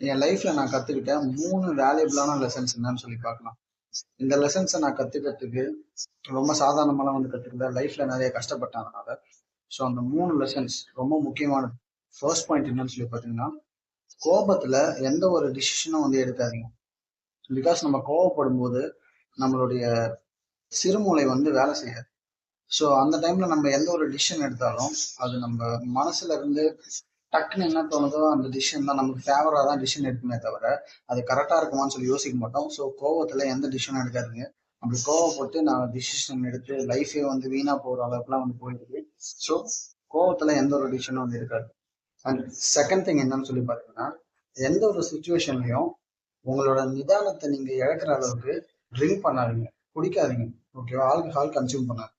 என் லைஃப்ல நான் கத்துக்கிட்ட 3 வேல்யூபிளான லெசன்ஸ் என்னன்னு சொல்லி பார்க்கலாம். இந்த லெசன்ஸை நான் கத்துக்கிறதுக்கு ரொம்ப சாதாரணமாலாம் வந்து கத்துக்கல. லைஃப்ல நிறைய கஷ்டப்பட்டேன் அதனால. ஸோ அந்த 3 லெசன்ஸ் ரொம்ப முக்கியமானது. ஃபர்ஸ்ட் பாயிண்ட் என்னன்னு சொல்லி பார்த்தீங்கன்னா, கோபத்துல எந்த ஒரு டிசிஷனும் வந்து எடுக்காதீங்க. பிகாஸ் நம்ம கோவப்படும் போது நம்மளுடைய சிறுமூளை வந்து வேலை செய்யாது. ஸோ அந்த டைம்ல நம்ம எந்த ஒரு டிசிஷன் எடுத்தாலும் அது நம்ம மனசுல இருந்து டக்குன்னு என்ன தோணுதோ அந்த டிசிஷன் தான் நமக்கு ஃபேவரா தான் டிசிஷன் எடுக்குமே தவிர அது கரெக்டா இருக்குமான்னு சொல்லி யோசிக்க மாட்டோம். ஸோ கோவத்துல எந்த டிசிஷனும் எடுக்காதுங்க. அப்படி கோவப்பட்டு நான் டிசிஷன் எடுத்து லைஃபே வந்து வீணா போற அளவுக்குலாம் வந்து போயிருக்கு. ஸோ கோவத்துல எந்த ஒரு டிசிஷனும் வந்து இருக்காது. அண்ட் செகண்ட் திங் என்னன்னு சொல்லி பார்த்தீங்கன்னா, எந்த ஒரு சுச்சுவேஷன்லையும் உங்களோட நிதானத்தை நீங்க இழக்கிற அளவுக்கு ட்ரிங்க் பண்ணாதீங்க, குடிக்காதீங்க. ஓகேவா? ஆல்கஹால் கன்சியூம் பண்ணாது.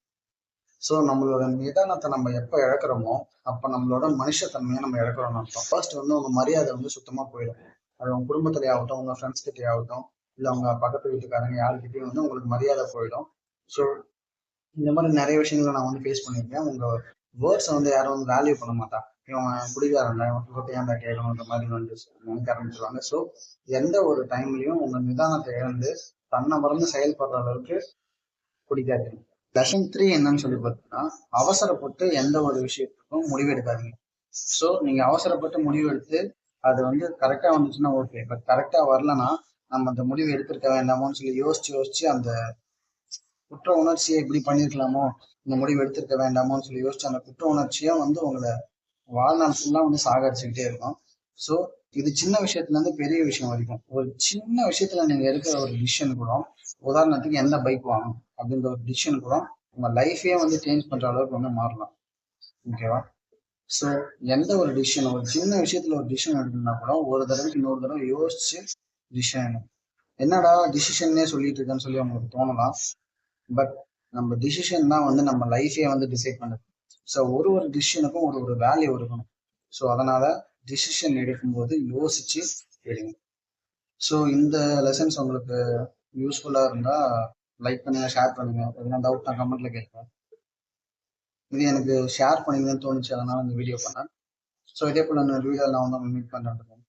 ஸோ நம்மளோட நிதானத்தை நம்ம எப்போ இழக்கிறோமோ அப்போ நம்மளோட மனுஷத்தன்மையை நம்ம இழக்கிறோம்னு அர்த்தம். ஃபர்ஸ்ட் வந்து உங்க மரியாதை வந்து சுத்தமா போயிடும். அது உங்க குடும்பத்திலே ஆகட்டும், உங்க ஃப்ரெண்ட்ஸ் கிட்டே ஆகட்டும், இல்லை உங்க பக்கத்து வீட்டுக்காரங்க யாருக்கிட்டையும் வந்து உங்களுக்கு மரியாதை போயிடும். ஸோ இந்த மாதிரி நிறைய விஷயங்களை நான் வந்து ஃபேஸ் பண்ணியிருக்கேன். உங்க வேர்ட்ஸை வந்து யாரும் வந்து வேல்யூ பண்ண மாட்டான். இவன் குடிகாரங்க, இவன் ஏன்டா கேட்கணுன்ற மாதிரி வந்து நினைக்க ஆரம்பிச்சிருவாங்க. ஸோ எந்த ஒரு டைம்லையும் உங்க நிதானத்தை இழந்து தன்னை மறந்து செயல்படுற அளவுக்கு குடிக்காதீங்க. லெசன் 3 என்னன்னு சொல்லி பார்த்தீங்கன்னா, அவசரப்பட்டு எந்த ஒரு விஷயத்துக்கும் முடிவு எடுக்காதீங்க. ஸோ நீங்க அவசரப்பட்டு முடிவு எடுத்து அது வந்து கரெக்டா வந்துச்சுன்னா ஓகே. பட் கரெக்டா வரலன்னா நம்ம அந்த முடிவு எடுத்திருக்க வேண்டாமோன்னு சொல்லி யோசிச்சு யோசிச்சு அந்த குற்ற உணர்ச்சியை இப்படி பண்ணிருக்கலாமோ, இந்த முடிவு எடுத்திருக்க வேண்டாமோன்னு சொல்லி யோசிச்சு அந்த குற்ற உணர்ச்சியும் வந்து உங்களை வாழ்நாள் ஃபுல்லா வந்து சாகடிச்சுக்கிட்டே இருக்கும். ஸோ இது சின்ன விஷயத்துல இருந்து பெரிய விஷயம் வரைக்கும் ஒரு சின்ன விஷயத்துல நீங்க எடுக்கிற ஒரு டிசிஷன் கூட, உதாரணத்துக்கு எந்த பைக் வாங்கணும் அப்படின்ற ஒரு டிசிஷன் கூட உங்க லைஃபே வந்து சேஞ்ச் பண்ற அளவுக்கு வந்து மாறலாம். ஓகேவா? ஸோ எந்த ஒரு டிசிஷன், ஒரு சின்ன விஷயத்துல ஒரு டிசிஷன் எடுக்கணும்னா கூட ஒரு தடவைக்கு இன்னொரு தடவை யோசிச்சு டிசிஷன். என்னடா டிசிஷன்னே சொல்லிட்டு இருக்கேன்னு சொல்லி உங்களுக்கு தோணலாம். பட் நம்ம டிசிஷன் தான் வந்து நம்ம லைஃபே வந்து டிசைட் பண்ணுது. ஸோ ஒரு ஒரு டிசிஷனுக்கும் ஒரு ஒரு வேல்யூ இருக்கணும். ஸோ அதனால டிசிஷன் எடுக்கும்போது யோசிச்சு எடுங்க. ஸோ இந்த லெசன்ஸ் உங்களுக்கு யூஸ்ஃபுல்லா இருந்தா லைக் பண்ணுங்க, ஷேர் பண்ணுங்க. எதுனா டவுட் நான் கமெண்ட்ல கேட்பேன். இது எனக்கு ஷேர் பண்ணீங்கன்னு தோணுச்சு, அதனால இந்த வீடியோ பண்ணேன். ஸோ இதே போல இந்த வீடியோ நான் வந்து மீட் பண்ணுறேன்.